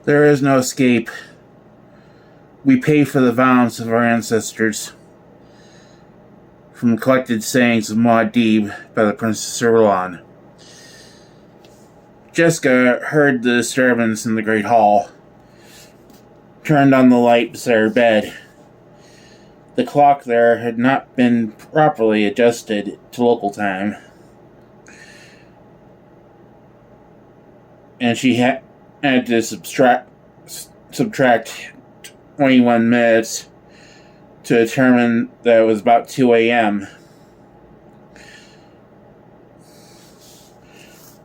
There is no escape. We pay for the violence of our ancestors. From the collected sayings of Muad'Dib by the Princess Irulan. Jessica heard the disturbance in the great hall, turned on the light beside her bed. The clock there had not been properly adjusted to local time, and she had to subtract 21 minutes to determine that it was about 2 a.m.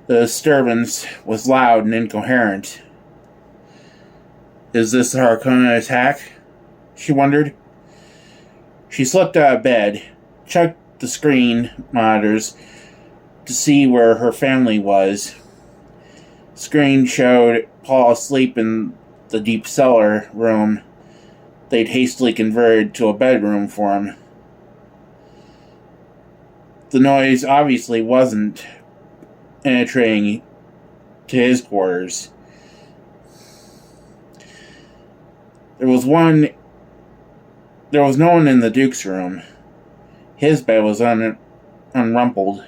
The disturbance was loud and incoherent. Is this a Harkonnen attack? She wondered. She slipped out of bed, checked the screen monitors to see where her family was. Screen showed Paul asleep in the deep cellar room they'd hastily converted to a bedroom for him. The noise obviously wasn't penetrating to his quarters. There was no one in the Duke's room. His bed was unrumpled.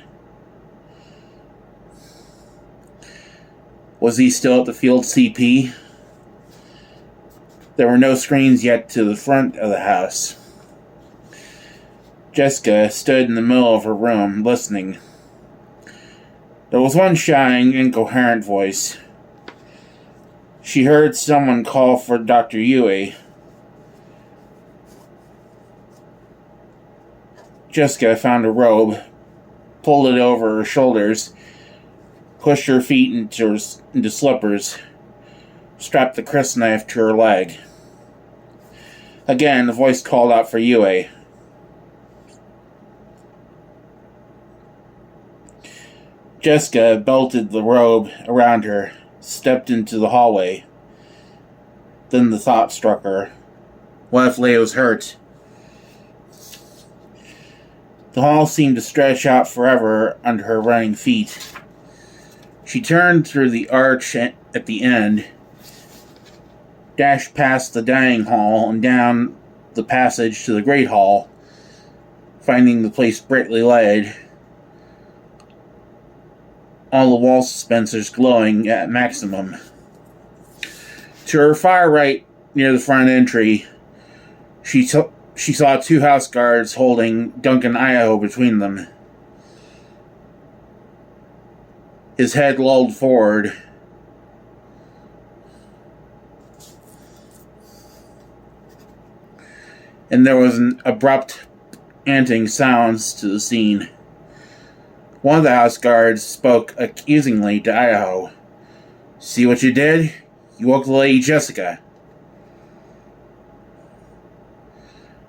Was he still at the field CP? There were no screens yet to the front of the house. Jessica stood in the middle of her room, listening. There was one shouting, incoherent voice. She heard someone call for Dr. Yue. Jessica found a robe, pulled it over her shoulders, pushed her feet into slippers, strapped the crysknife to her leg. Again, the voice called out for Yue. Jessica belted the robe around her, stepped into the hallway. Then the thought struck her. What if Leo's hurt? The hall seemed to stretch out forever under her running feet. She turned through the arch at the end, dashed past the dining hall and down the passage to the great hall, finding the place brightly lighted, all the wall suspensors glowing at maximum. To her far right, near the front entry, she saw 2 house guards holding Duncan Idaho between them. His head lolled forward. And there was an abrupt panting sounds to the scene. One of the house guards spoke accusingly to Idaho. See what you did? You woke the Lady Jessica.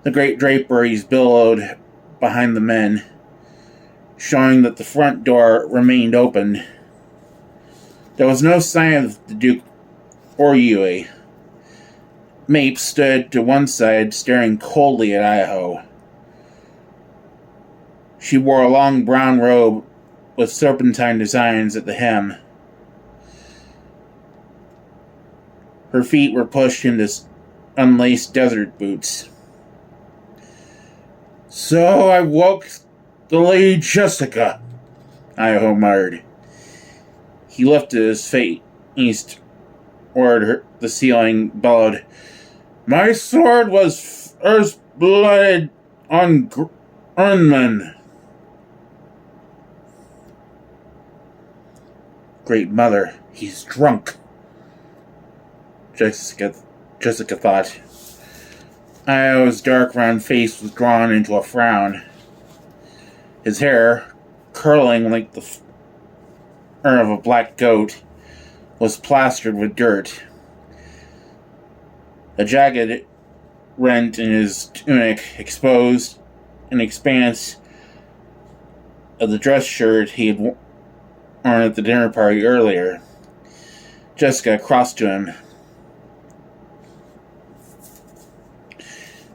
The great draperies billowed behind the men, showing that the front door remained open. There was no sign of the Duke or Yue. Mapes stood to one side, staring coldly at Idaho. She wore a long brown robe with serpentine designs at the hem. Her feet were pushed into unlaced desert boots. So I woke the Lady Jessica, Idaho muttered. He lifted his face toward the ceiling, bellowed, My sword was first-blooded on Grunman. Great Mother, he's drunk, Jessica thought. Idaho's dark round face was drawn into a frown. His hair, curling like the fur of a black goat, was plastered with dirt. A jagged rent in his tunic exposed an expanse of the dress shirt he had worn at the dinner party earlier. Jessica crossed to him.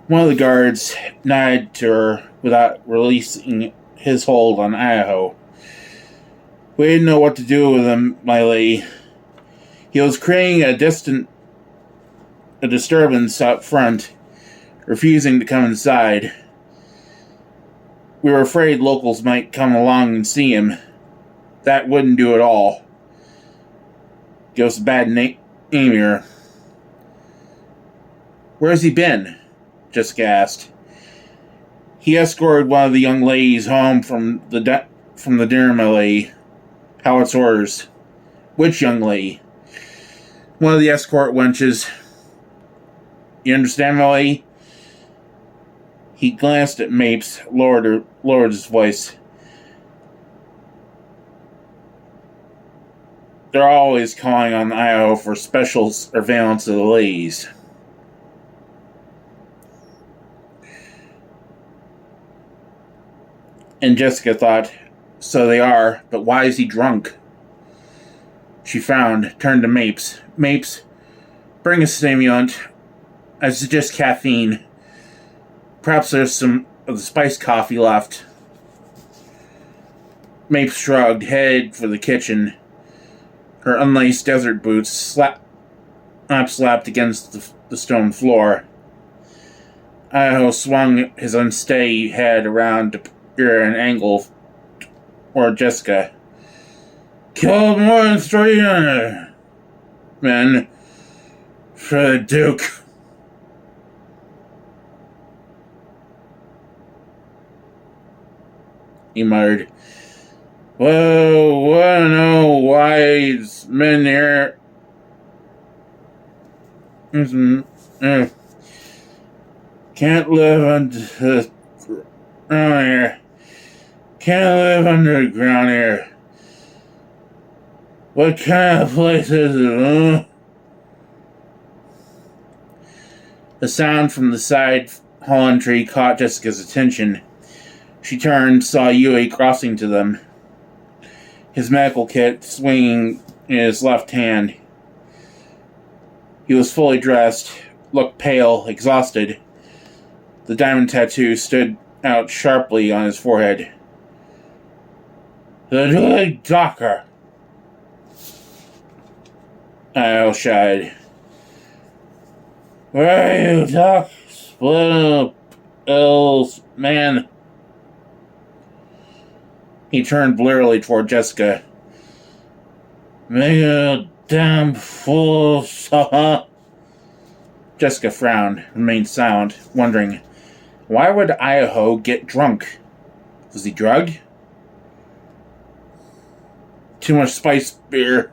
One of the guards nodded to her without releasing his hold on Idaho. We didn't know what to do with him, my lady. He was creating a distant a disturbance out front, refusing to come inside. We were afraid locals might come along and see him. That wouldn't do at all. Give us a bad name here. Where's he been? Jessica asked. He escorted one of the young ladies home from the dinner melee. Howard's orders. Which young lady? One of the escort wenches. You understand, Melee? He glanced at Mapes, lowered his voice. They're always calling on Idaho for special surveillance of the ladies. And Jessica thought, so they are, but why is he drunk? She frowned, turned to Mapes. Mapes, bring a stimulant. I suggest caffeine. Perhaps there's some of the spiced coffee left. Mapes shrugged, headed for the kitchen. Her unlaced desert boots slapped against the stone floor. Idaho swung his unsteady head around to peer at an angle toward Jessica. Killed more than 300 men for the Duke. He muttered. Well, wanna know why these men here can't live under ground here. Can't live underground here. What kind of place is it, huh? The sound from the side holland tree caught Jessica's attention. She turned, saw Yui crossing to them, his medical kit swinging in his left hand. He was fully dressed, looked pale, exhausted. The diamond tattoo stood out sharply on his forehead. The good doctor, I shied. Where are you, Doc? Split up, pills, man. He turned blearily toward Jessica. Make a damn fool, huh? Jessica frowned, remained silent, wondering, why would Idaho get drunk? Was he drugged? Too much spice beer.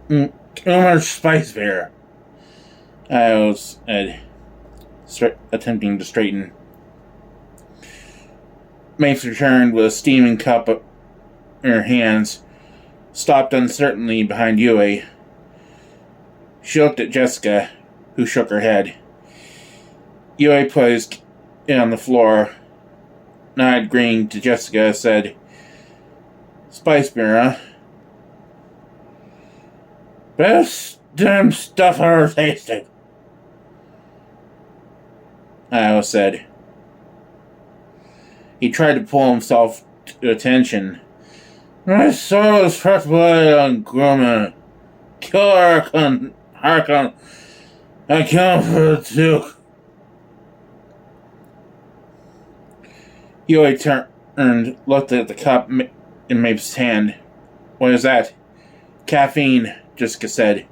Too much spice beer. Idaho said, attempting to straighten. Mapes returned with a steaming cup in her hands, stopped uncertainly behind Yui. She looked at Jessica, who shook her head. Yui posed it on the floor, nodded green to Jessica, said, Spice beer, huh? Best damn stuff I ever tasted, Io said. He tried to pull himself to attention. My soul is fresh blood on Grumman. Kill Arrakeen. I come for the Duke. Yui turned, looked at the cup in Mapes' hand. What is that? Caffeine, Jessica said.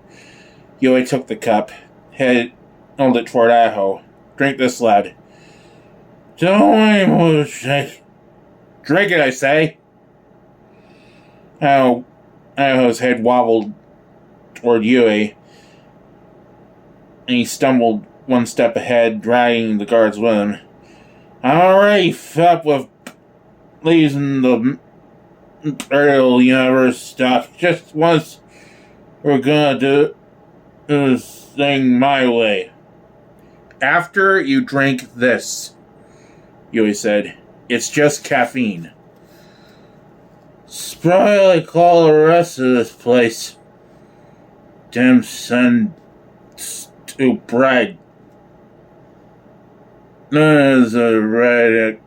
Yui took the cup, held it toward Idaho. Drink this, lad. Don't anymore, shake. Drink it, I say. Idaho's head wobbled toward Yui, and he stumbled one step ahead, dragging the guards with him. I'm already fed up with losing the Imperial Universe stuff. Just once we're gonna do this thing my way. After you drink this, Yui said, it's just caffeine. It's probably like all the rest of this place. Damn son, stew bread. None is a red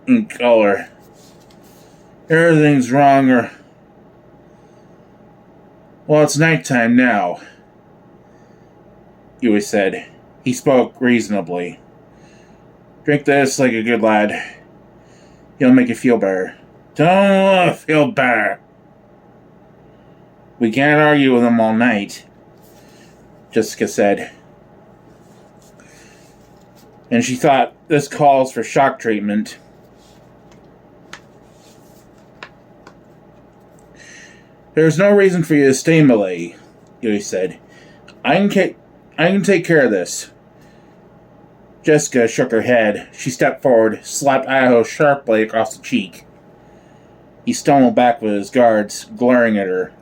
in color. Everything's wrong well, it's nighttime now. Yui said. He spoke reasonably. Drink this like a good lad. He'll make you feel better. Don't feel better. We can't argue with him all night, Jessica said. And she thought, this calls for shock treatment. There's no reason for you to stay, Malay, Yui said. I can take care of this. Jessica shook her head. She stepped forward, slapped Idaho sharply across the cheek. He stumbled back with his guards, glaring at her.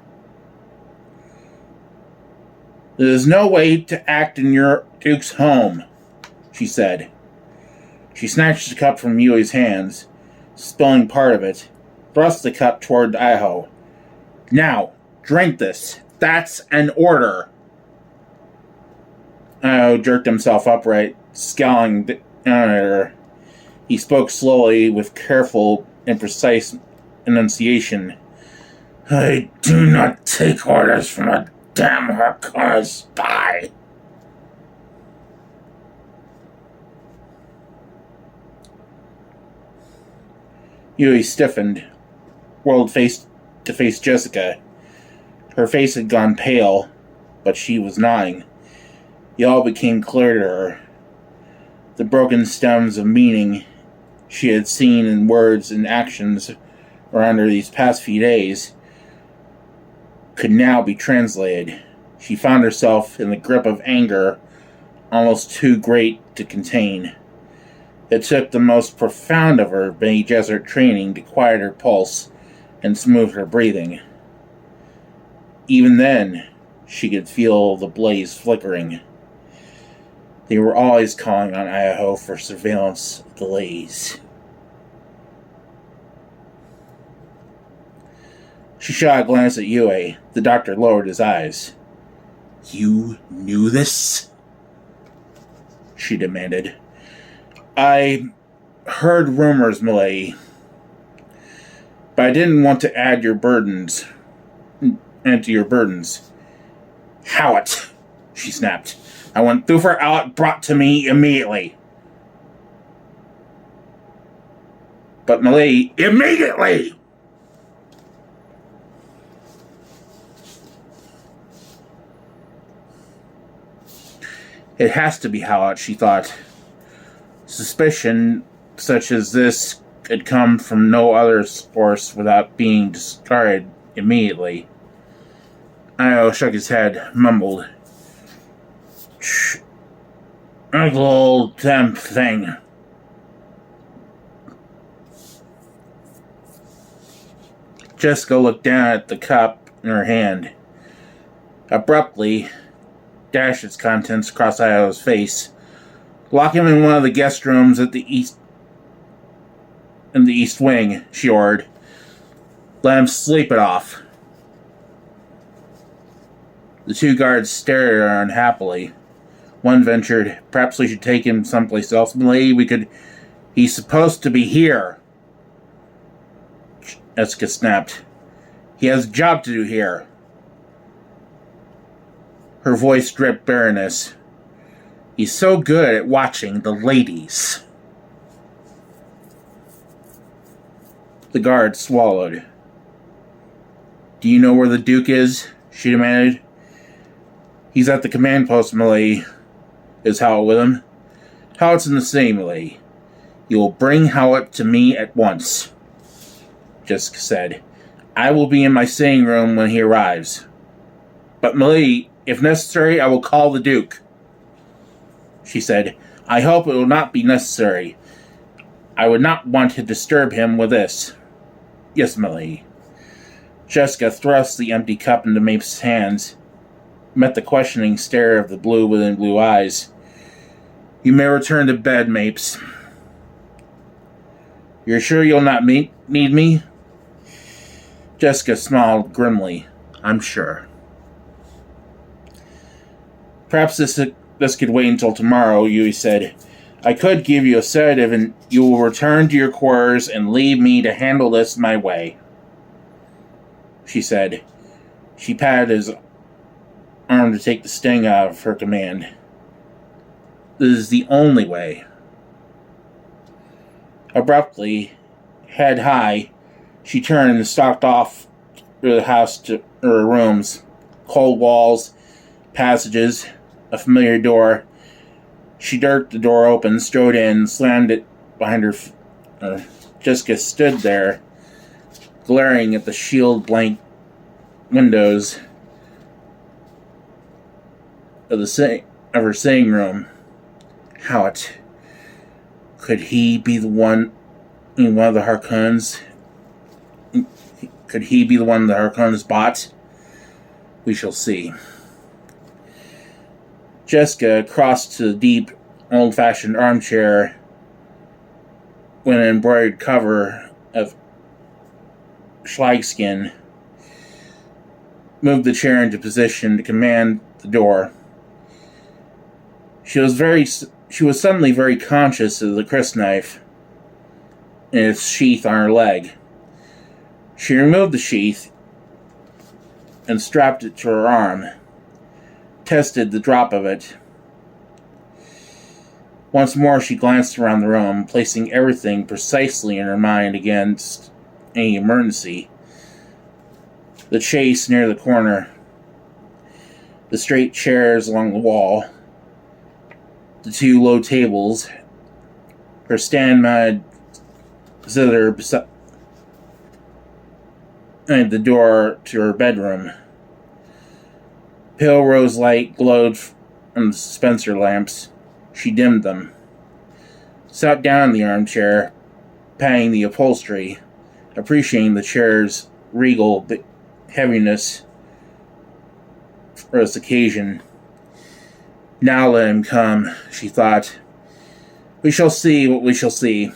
There's no way to act in your Duke's home, she said. She snatched the cup from Yui's hands, spilling part of it, thrust the cup toward Idaho. Now, drink this. That's an order. Idaho jerked himself upright, scowling down at her. He spoke slowly, with careful and precise enunciation. I do not take orders from a damn Harkonnen spy. Yui stiffened, whirled face to face Jessica. Her face had gone pale, but she was nodding. It all became clear to her. The broken stems of meaning she had seen in words and actions around her these past few days could now be translated. She found herself in the grip of anger almost too great to contain. It took the most profound of her Bene Gesserit training to quiet her pulse and smooth her breathing. Even then, she could feel the blaze flickering. They were always calling on Idaho for surveillance delays. She shot a glance at Yui. The doctor lowered his eyes. You knew this? She demanded. I heard rumors, Malay. But I didn't want to add your burdens. And to your burdens. Hiwat, she snapped. I want Thufir Hiwat brought to me immediately. But Malay, immediately! It has to be Hiwat, she thought. Suspicion such as this could come from no other source without being discarded immediately. Io shook his head, mumbled. Shh. Ugly old damn thing. Jessica looked down at the cup in her hand. Abruptly, dashed its contents across Io's face. Lock him in one of the guest rooms at the east wing, she ordered. Let him sleep it off. The two guards stared at her unhappily. One ventured, perhaps we should take him someplace else. Milady, he's supposed to be here. Jessica snapped. He has a job to do here. Her voice dripped bitterness. He's so good at watching the ladies. The guard swallowed. Do you know where the Duke is? She demanded. He's at the command post, Malay. Is Hiwat with him? Hiwat's in the city, Malay. You will bring Hiwat to me at once, Jessica said. I will be in my sitting room when he arrives. But Malay, if necessary, I will call the Duke. She said, I hope it will not be necessary. I would not want to disturb him with this. Yes, Malay. Jessica thrust the empty cup into Mapes' hands, met the questioning stare of the blue within blue eyes. You may return to bed, Mapes. You're sure you'll not need me? Jessica smiled grimly. I'm sure. Perhaps this could wait until tomorrow, Yui said. I could give you a sedative and you will return to your quarters and leave me to handle this my way, she said. She patted his arm to take the sting out of her command. This is the only way. Abruptly, head high, she turned and stalked off through the house to her rooms. Cold walls, passages, a familiar door. She jerked the door open, strode in, slammed it behind her. Jessica stood there, glaring at the shield-blank windows of her sitting room. Hiwat. Could he be the one in one of the Harkonnens? Could he be the one the Harkonnens bought? We shall see. Jessica crossed to the deep, old-fashioned armchair with an embroidered cover of schleigskin, moved the chair into position to command the door. She was suddenly very conscious of the crysknife in its sheath on her leg. She removed the sheath and strapped it to her arm, tested the drop of it. Once more she glanced around the room, placing everything precisely in her mind against any emergency. The chase near the corner, the straight chairs along the wall, the two low tables, her stand-mounted zither beside the door to her bedroom. Pale rose light glowed from the dispenser lamps. She dimmed them. Sat down in the armchair, patting the upholstery, appreciating the chair's regal heaviness for this occasion. Now let him come, she thought. We shall see what we shall see.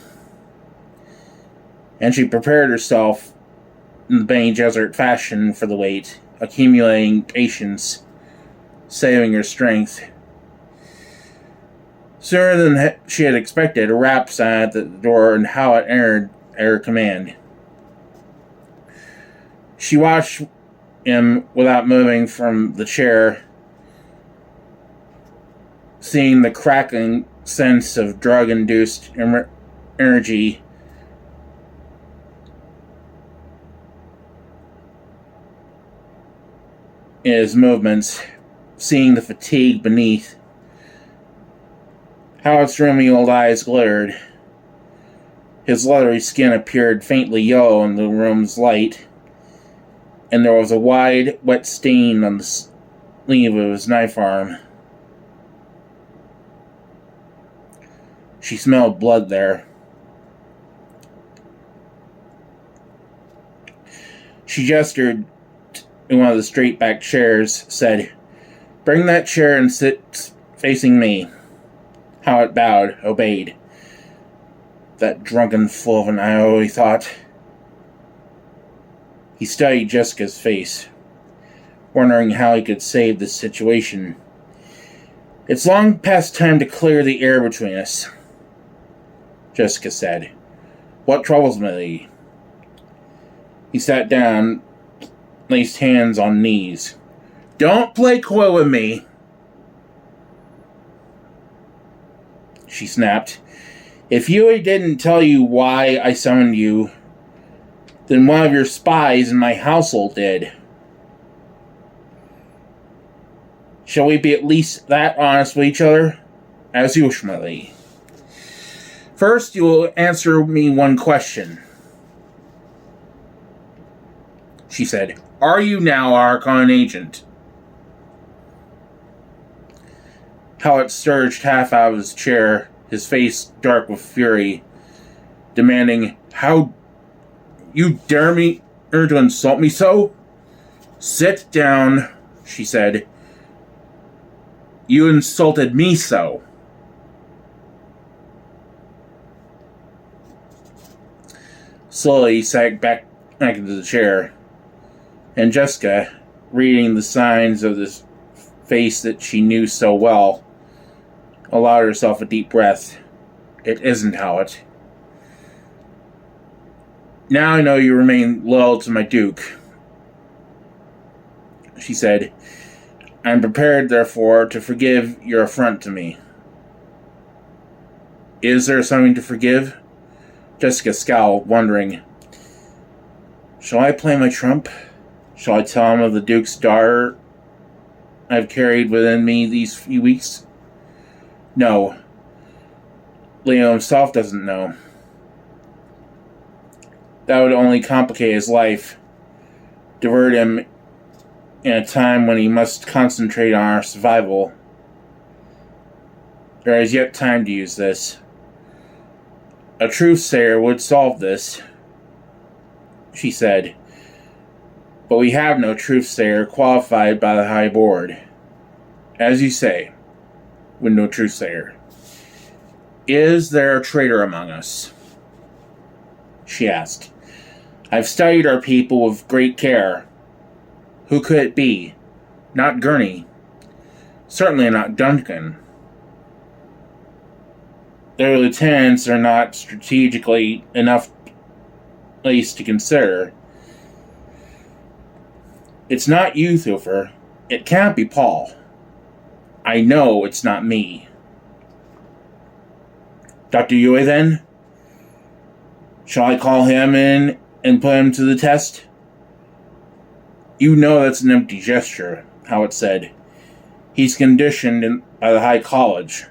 And she prepared herself in the Bene Gesserit fashion for the wait, accumulating patience, saving her strength. Sooner than she had expected, a rap sounded at the door and Hiwat entered at her command. She watched him without moving from the chair, seeing the cracking sense of drug-induced energy in his movements, seeing the fatigue beneath. Howard's rheumy old eyes glittered. His leathery skin appeared faintly yellow in the room's light, and there was a wide, wet stain on the sleeve of his knife arm. She smelled blood there. She gestured to one of the straight-backed chairs, said, "Bring that chair and sit facing me." Hiwat bowed, obeyed. That drunken fool of an Idaho, he thought. He studied Jessica's face, wondering how he could save this situation. "It's long past time to clear the air between us," Jessica said. "What troubles me?" He sat down, placed hands on knees. "Don't play coy with me," she snapped. "If Huey didn't tell you why I summoned you, then one of your spies in my household did. Shall we be at least that honest with each other? As usually. First, you will answer me one question," she said. "Are you now our Arrakeen agent?" Hiwat surged half out of his chair, his face dark with fury, demanding, "How you dare me to insult me so?" "Sit down," she said. "You insulted me so." Slowly he sank back into the chair, and Jessica, reading the signs of this face that she knew so well, allowed herself a deep breath. "It isn't Hiwat. Now I know you remain loyal to my Duke," she said. "I am prepared, therefore, to forgive your affront to me." Is there something to forgive? Jessica scowled, wondering. Shall I play my trump? Shall I tell him of the Duke's daughter I've carried within me these few weeks? No. Leo himself doesn't know. That would only complicate his life, divert him in a time when he must concentrate on our survival. There is yet time to use this. A truth-sayer would solve this, she said. But we have no truth-sayer qualified by the High Board. As you say, with no truth-sayer. Is there a traitor among us? She asked. I've studied our people with great care. Who could it be? Not Gurney. Certainly not Duncan. Their lieutenants are not strategically enough placed to consider. It's not you, Thufir. It can't be Paul. I know it's not me. Dr. Yue, then? Shall I call him in and put him to the test? You know that's an empty gesture, Howard said. He's conditioned by the High College.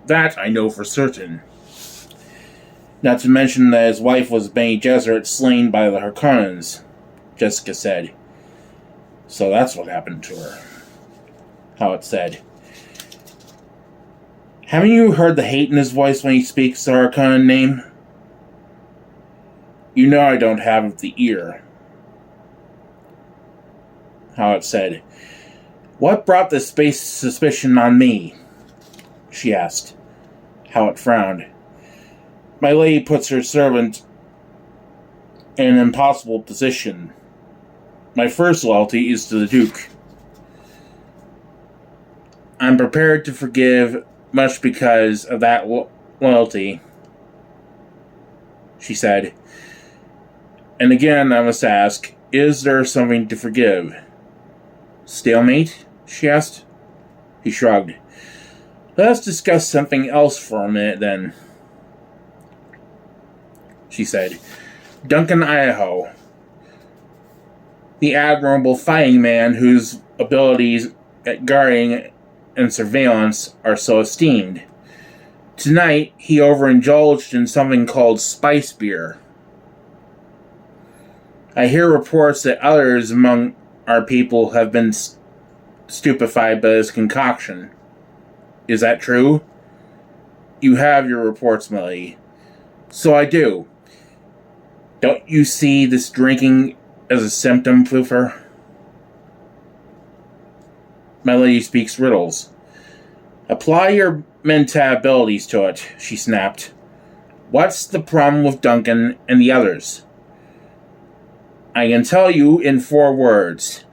That I know for certain. Not to mention that his wife was Bene Gesserit slain by the Harkonnens, Jessica said. So that's what happened to her, Howard said. Haven't you heard the hate in his voice when he speaks the Harkonnen name? You know I don't have the ear, Howard said. What brought this space suspicion on me? She asked. Howard frowned. My lady puts her servant in an impossible position. My first loyalty is to the Duke. I'm prepared to forgive much because of that loyalty, she said. And again, I must ask, is there something to forgive? Stalemate? She asked. He shrugged. Let's discuss something else for a minute, then, she said. Duncan Idaho, the admirable fighting man whose abilities at guarding and surveillance are so esteemed. Tonight, he overindulged in something called spice beer. I hear reports that others among our people have been stupefied by this concoction. Is that true? You have your reports, Millie. So I do. Don't you see this drinking as a symptom, Thufir? My lady speaks riddles. Apply your mentat abilities to it, she snapped. What's the problem with Duncan and the others? I can tell you in 4 words.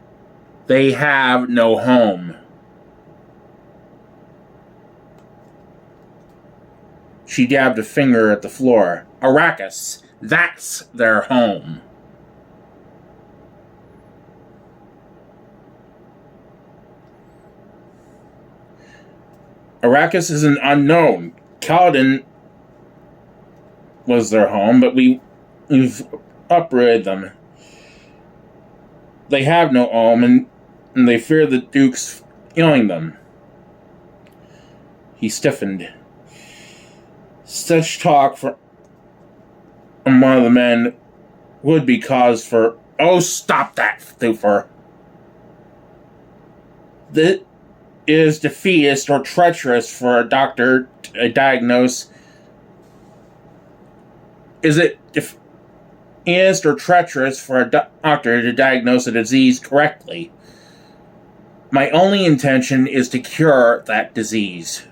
They have no home. She dabbed a finger at the floor. Arrakeen, that's their home. Arrakeen is an unknown. Kaladin was their home, but we've uprooted them. They have no home, and they fear the Duke's killing them. He stiffened. Such talk from one of the men would be cause for... Oh, stop that, Thufir. This is defeatist or treacherous for a doctor to diagnose... Is it defeatist or treacherous for a doctor to diagnose a disease correctly? My only intention is to cure that disease.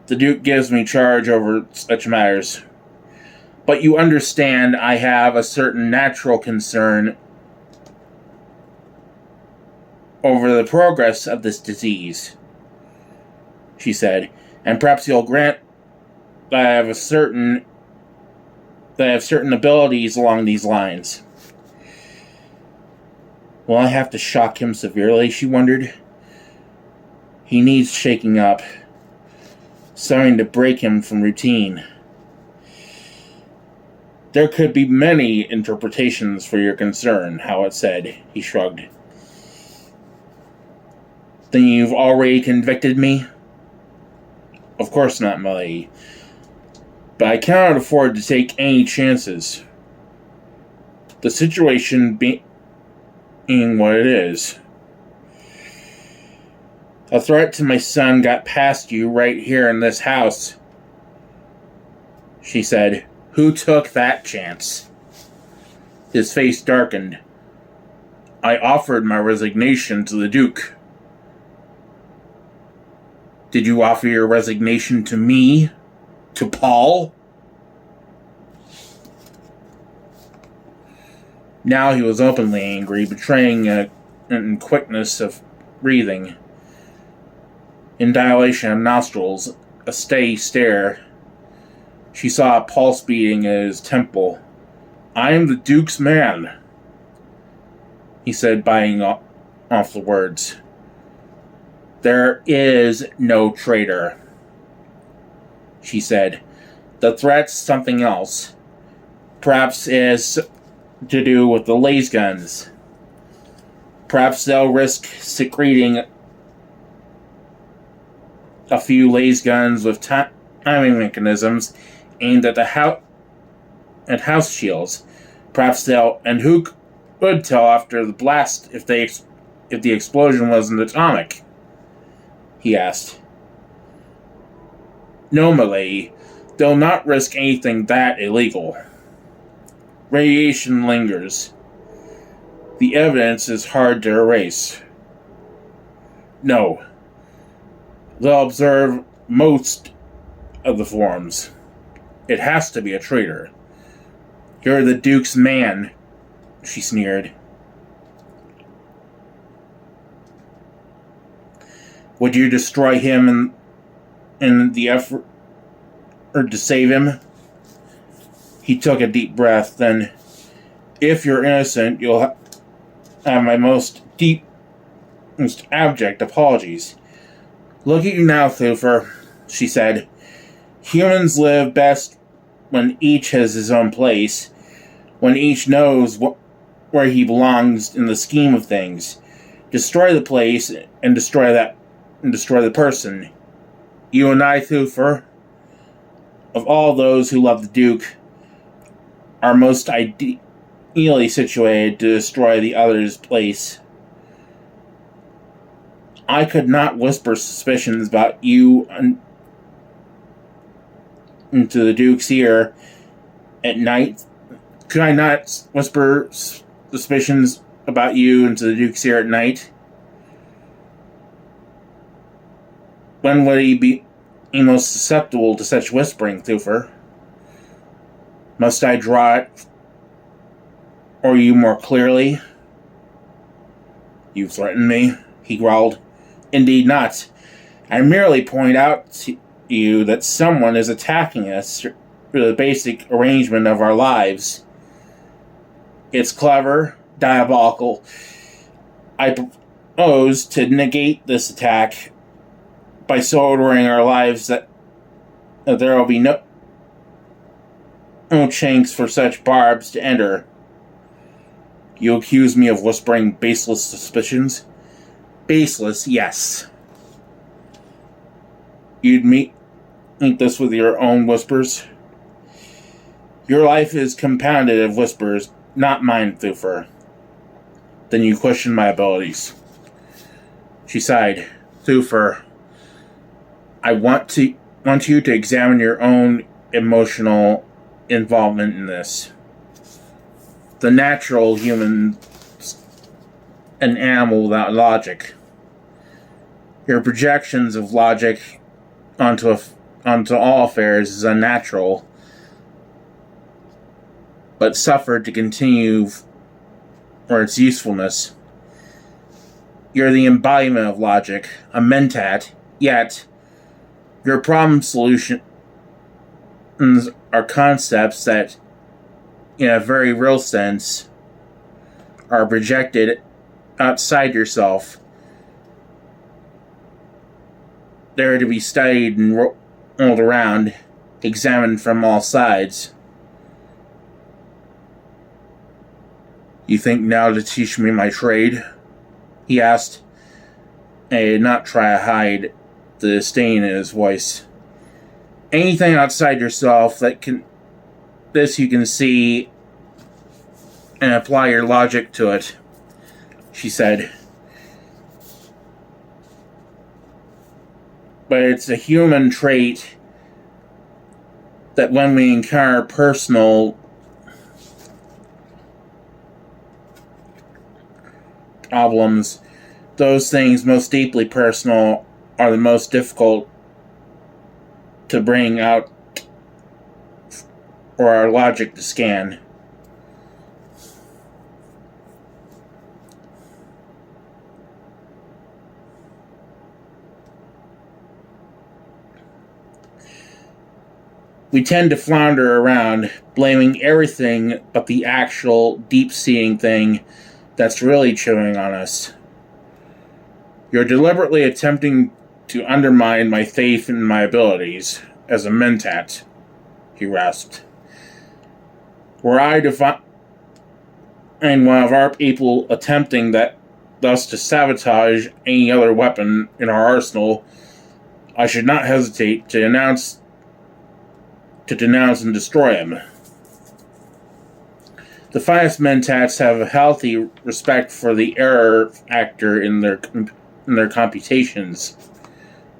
The Duke gives me charge over such matters. But you understand I have a certain natural concern over the progress of this disease, she said, and perhaps you'll grant that I have certain abilities along these lines. Will I have to shock him severely, she wondered. He needs shaking up. something to break him from routine. There could be many interpretations for your concern, Howard said. He shrugged. Then you've already convicted me? Of course not, milady. But I cannot afford to take any chances. The situation being what it is. A threat to my son got past you right here in this house, she said. Who took that chance? His face darkened. I offered my resignation to the Duke. Did you offer your resignation to me? To Paul? Now he was openly angry, betraying a quickness of breathing. In dilation of nostrils, a steady stare. She saw a pulse beating at his temple. I am the Duke's man, he said, biting off the words. There is no traitor, she said. The threat's something else. Perhaps it has to do with the laser guns. Perhaps they'll risk secreting a few laser guns with timing mechanisms aimed at house shields. Perhaps they'll, and who could tell after the blast if the explosion wasn't atomic? He asked. No, milady, they'll not risk anything that illegal. Radiation lingers. The evidence is hard to erase. No. They'll observe most of the forms. It has to be a traitor. You're the Duke's man, she sneered. Would you destroy him in the effort to save him? He took a deep breath, then, if you're innocent, you'll have my most abject apologies. Look at you now, Thufir, she said. Humans live best when each has his own place, when each knows where he belongs in the scheme of things. Destroy the place and destroy the person. You and I, Thufir, of all those who love the Duke, are most ideally situated to destroy the other's place. I could not whisper suspicions about you into the Duke's ear at night. Could I not whisper suspicions about you into the Duke's ear at night? When would he be most susceptible to such whispering, Thufir? Must I draw it or you more clearly? You threaten me, he growled. Indeed not. I merely point out to you that someone is attacking us through the basic arrangement of our lives. It's clever, diabolical. I propose to negate this attack by so ordering our lives that there will be no chinks for such barbs to enter. You accuse me of whispering baseless suspicions? Baseless, yes. You'd meet this with your own whispers? Your life is compounded of whispers, not mine, Thufir. Then you question my abilities. She sighed. Thufir, I want you to examine your own emotional involvement in this. The natural human an animal without logic. Your projections of logic onto all affairs is unnatural, but suffered to continue for its usefulness. You're the embodiment of logic, a mentat, yet your problem solutions are concepts that, in a very real sense, are projected outside yourself. They're to be studied and all around, examined from all sides. "You think now to teach me my trade?" he asked, and he did not try to hide the disdain in his voice. "Anything outside yourself this you can see and apply your logic to it," she said. "But it's a human trait that when we encounter personal problems, those things most deeply personal are the most difficult to bring out or our logic to scan." We tend to flounder around, blaming everything but the actual deep-seeing thing that's really chewing on us. "You're deliberately attempting to undermine my faith in my abilities as a mentat," he rasped. "Were I to find one of our people attempting that thus to sabotage any other weapon in our arsenal, I should not hesitate to denounce and destroy him. The finest mentats have a healthy respect for the error factor in their computations,"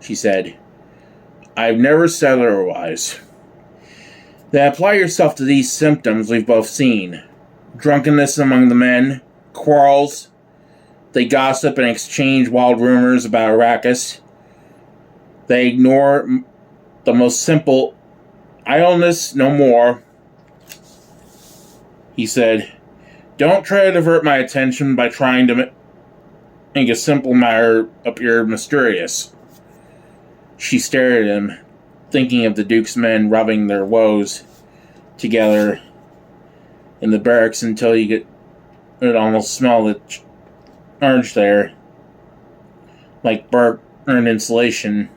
she said. "I've never said otherwise. Then apply yourself to these symptoms we've both seen. Drunkenness among the men, quarrels, they gossip and exchange wild rumors about Arrakeen. They ignore the most simple idleness no more," he said. "Don't try to divert my attention by trying to make a simple matter appear mysterious." She stared at him, thinking of the Duke's men rubbing their woes together in the barracks until you could almost smell the charge there, like burned insulation.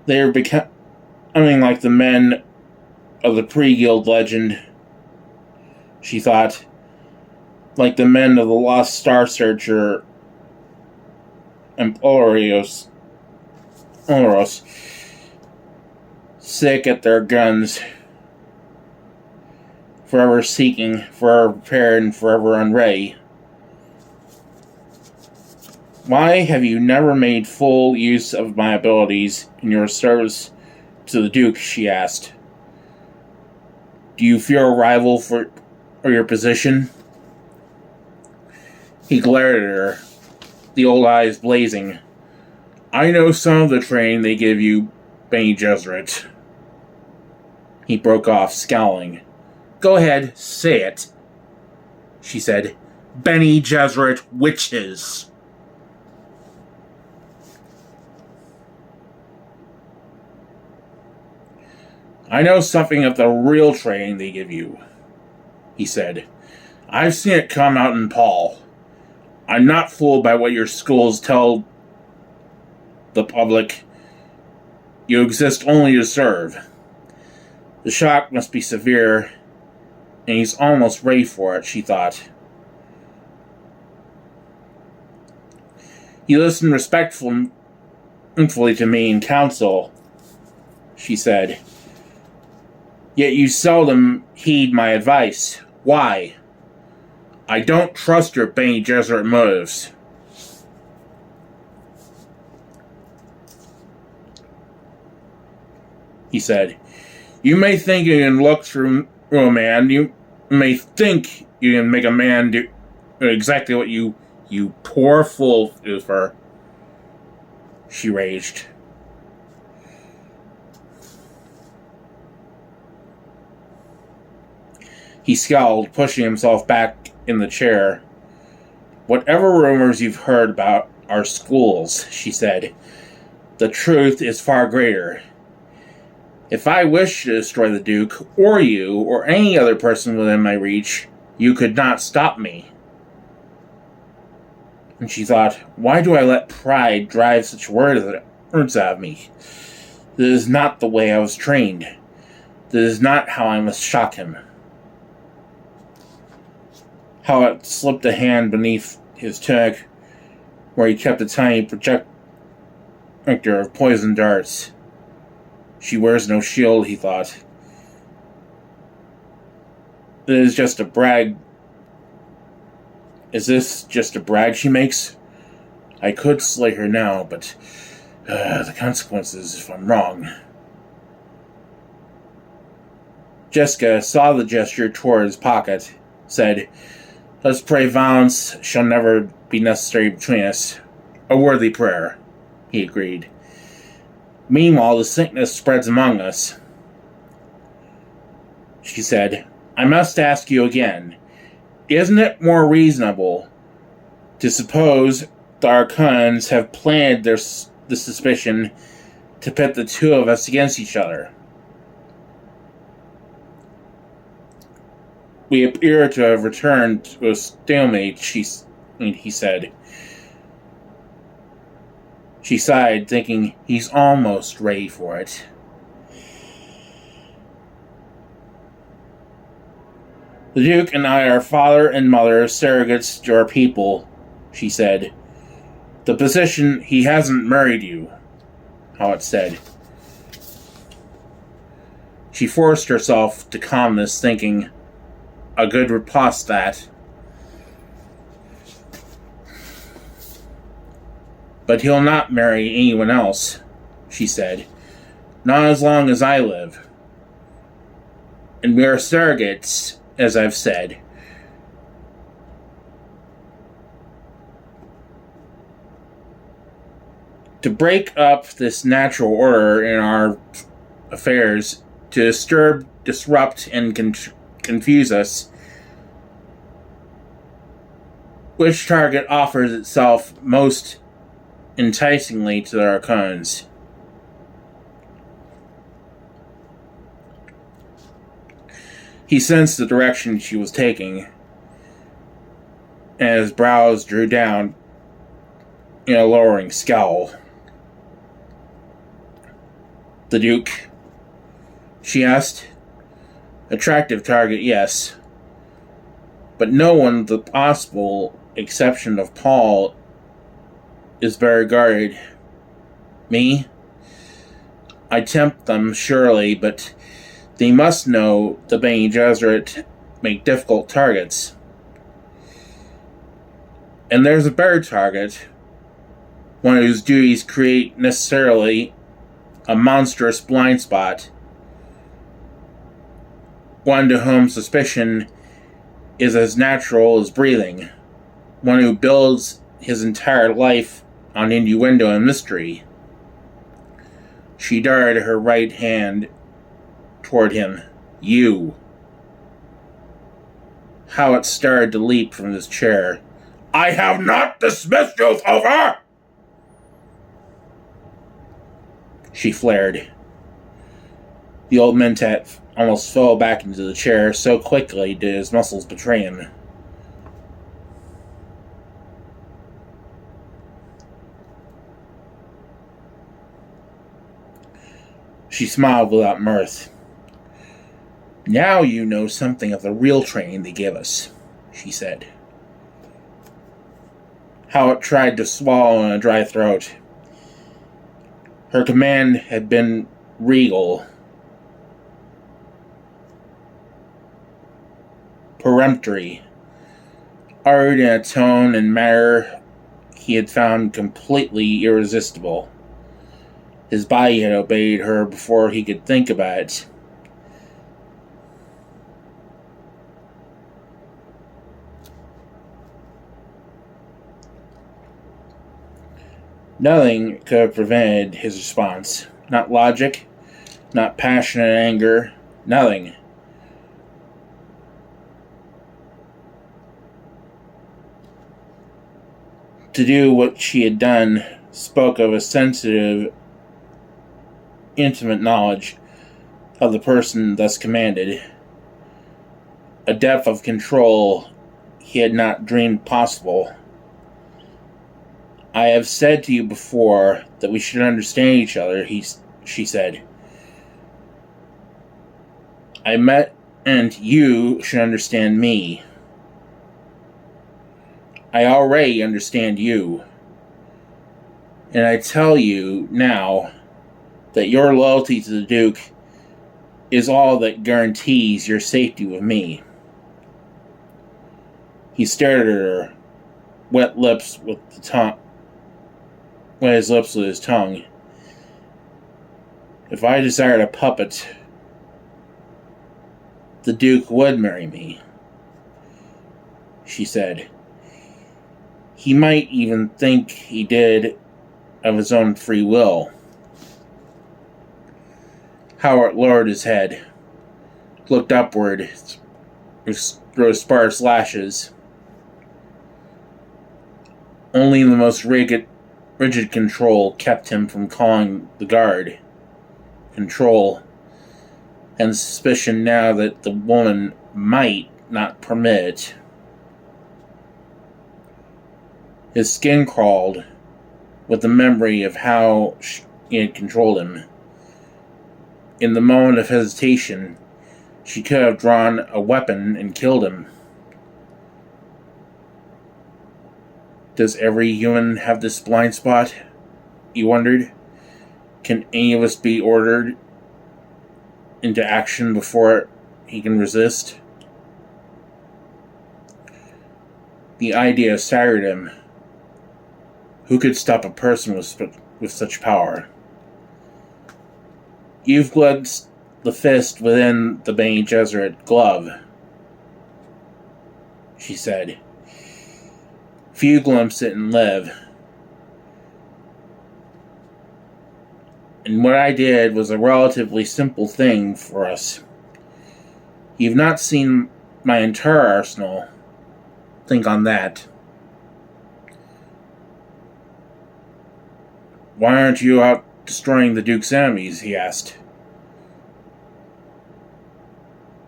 They were becoming like the men of the pre-guild legend, she thought, like the men of the Lost Star Searcher and Oros, sick at their guns, forever seeking, forever prepared, and forever unready. "Why have you never made full use of my abilities in your service to the Duke?" she asked. "Do you fear a rival for your position?" He glared at her, the old eyes blazing. "I know some of the training they give you, Bene Gesserit." He broke off, scowling. "Go ahead, say it," she said. "Bene Gesserit witches." "I know something of the real training they give you," he said. "I've seen it come out in Paul. I'm not fooled by what your schools tell the public. You exist only to serve. The shock must be severe, and he's almost ready for it," she thought. "You listen respectfully to me in council," she said. "Yet you seldom heed my advice. Why?" "I don't trust your Bene Gesserit motives." He said. "You may think you can look through a man. You may think you can make a man do exactly what you poor fool, Thufir," she raged. He scowled, pushing himself back in the chair. "Whatever rumors you've heard about our schools," she said, "the truth is far greater. If I wished to destroy the Duke, or you, or any other person within my reach, you could not stop me." And she thought, why do I let pride drive such words words out of me. This is not the way I was trained. This is not how I must shock him. Hiwat slipped a hand beneath his tunic, where he kept a tiny projector of poison darts. She wears no shield, he thought. Is this just a brag she makes? I could slay her now, but the consequences if I'm wrong. Jessica saw the gesture toward his pocket, said, "Let's pray violence shall never be necessary between us." "A worthy prayer," he agreed. "Meanwhile, the sickness spreads among us." She said, "I must ask you again, isn't it more reasonable to suppose the Arrakeen have planted the suspicion to pit the two of us against each other? We appear to have returned to a stalemate," he said. She sighed, thinking he's almost ready for it. "The Duke and I are father and mother surrogates to our people," she said. "The position he hasn't married you," Hiwat said. She forced herself to calmness, thinking, a good riposte that. "But he'll not marry anyone else," she said. "Not as long as I live. And we are surrogates, as I've said. To break up this natural order in our affairs, to disturb, disrupt, and confuse us, which target offers itself most enticingly to the Arrakeen?" He sensed the direction she was taking, and his brows drew down in a lowering scowl. "The Duke?" she asked. "Attractive target, yes. But no one, with the possible exception of Paul, is very guarded. Me? I tempt them, surely, but they must know the Bene Gesserit make difficult targets. And there's a better target, one whose duties create necessarily a monstrous blind spot, one to whom suspicion is as natural as breathing, one who builds his entire life on innuendo and mystery." She darted her right hand toward him. "You." Hiwat started to leap from his chair. "I have not dismissed you, Thufir!" she flared. The old Mentat almost fell back into the chair, so quickly did his muscles betray him. She smiled without mirth. "Now you know something of the real training they give us," she said. Hiwat tried to swallow in a dry throat. Her command had been regal, peremptory, uttered in a tone and manner he had found completely irresistible. His body had obeyed her before he could think about it. Nothing could have prevented his response. Not logic, not passionate anger, nothing. To do what she had done spoke of a sensitive, intimate knowledge of the person thus commanded, a depth of control he had not dreamed possible. I have said to you before that we should understand each other, she said. And you should understand me. I already understand you. And I tell you now that your loyalty to the Duke is all that guarantees your safety with me. He stared at her, wet his lips with his tongue. If I desired a puppet, the Duke would marry me, she said. He might even think he did of his own free will. Howard lowered his head, looked upward through his sparse lashes. Only the most rigid control kept him from calling the guard. Control and suspicion now that the woman might not permit it. His skin crawled with the memory of how she had controlled him. In the moment of hesitation, she could have drawn a weapon and killed him. Does every human have this blind spot? He wondered. Can any of us be ordered into action before he can resist? The idea staggered him. Who could stop a person with such power? You've glimpsed the fist within the Bene Gesserit glove, she said. Few glimpse it and live. And what I did was a relatively simple thing for us. You've not seen my entire arsenal. Think on that. Why aren't you out destroying the Duke's enemies? He asked.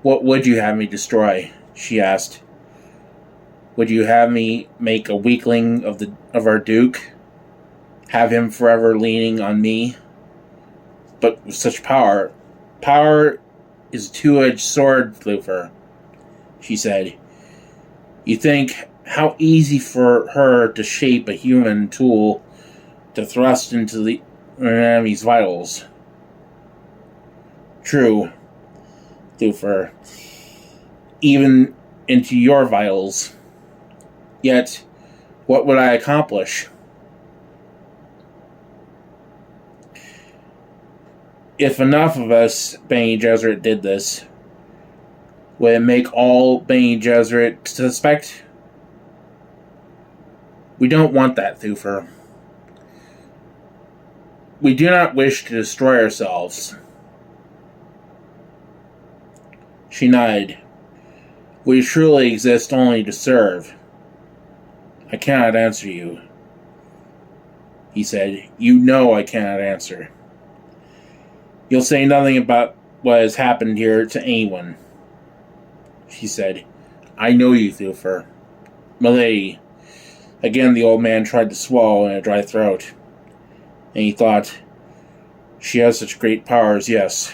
What would you have me destroy? She asked. Would you have me make a weakling of our Duke? Have him forever leaning on me? But with such power. Power is a two-edged sword, Thufir, she said. You think how easy for her to shape a human tool to thrust into the enemy's vitals. True, Thufir. Even into your vitals. Yet, what would I accomplish? If enough of us Bene Gesserit did this, would it make all Bene Gesserit suspect? We don't want that, Thufir. We do not wish to destroy ourselves. She nodded. We truly exist only to serve. I cannot answer you, he said. You know I cannot answer. You'll say nothing about what has happened here to anyone, she said. I know you, Thufir. Milady. Again the old man tried to swallow in a dry throat. And he thought, she has such great powers, yes.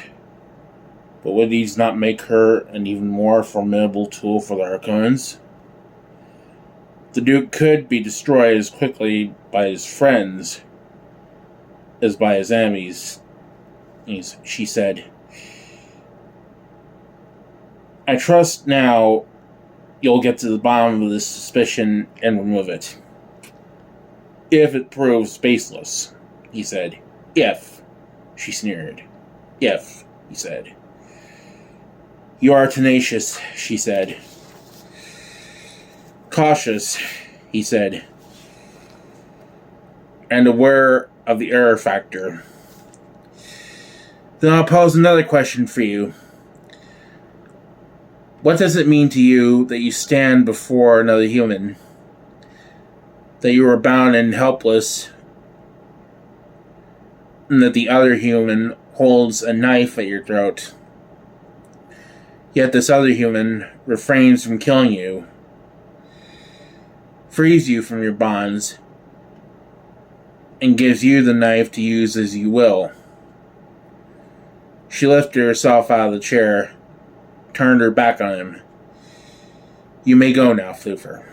But would these not make her an even more formidable tool for the Arrakeenans? The Duke could be destroyed as quickly by his friends as by his enemies, she said. I trust now you'll get to the bottom of this suspicion and remove it. If it proves baseless, he said. If, she sneered. If, he said. You are tenacious, she said. Cautious, he said. And aware of the error factor. Then I'll pose another question for you. What does it mean to you that you stand before another human? That you are bound and helpless, and that the other human holds a knife at your throat? Yet this other human refrains from killing you, frees you from your bonds, and gives you the knife to use as you will. She lifted herself out of the chair, turned her back on him. You may go now, Thufir.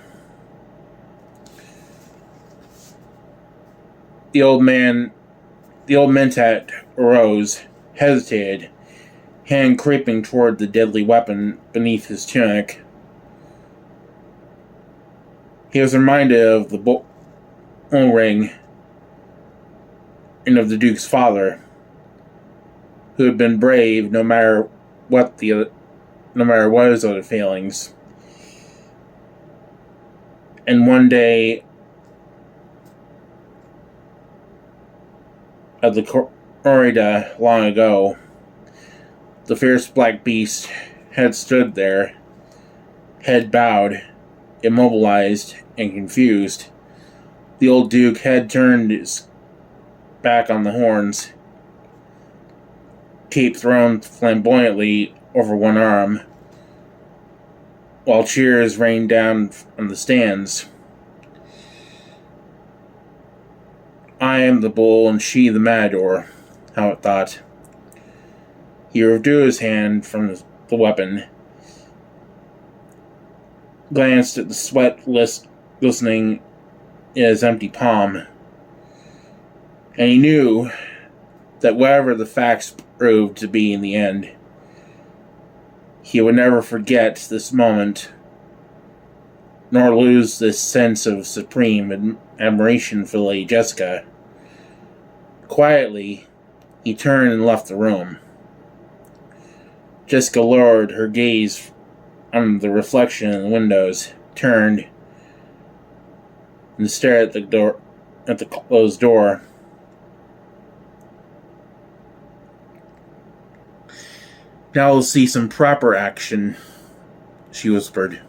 The old Mentat arose, hesitated, hand creeping toward the deadly weapon beneath his tunic. He was reminded of the bull ring and of the Duke's father, who had been brave no matter what his other failings. And one day at the corrida long ago, the fierce black beast had stood there, head bowed, immobilized and confused. The old Duke had turned his back on the horns, cape thrown flamboyantly over one arm, while cheers rained down from the stands. I am the bull and she the matador, Howat thought. He withdrew his hand from the weapon, glanced at the sweat glistening in his empty palm, and he knew that whatever the facts proved to be in the end, he would never forget this moment, nor lose this sense of supreme admiration for Lady Jessica. Quietly, he turned and left the room. Jessica lowered her gaze on the reflection in the windows, turned, and stared at the closed door. Now we'll see some proper action, she whispered.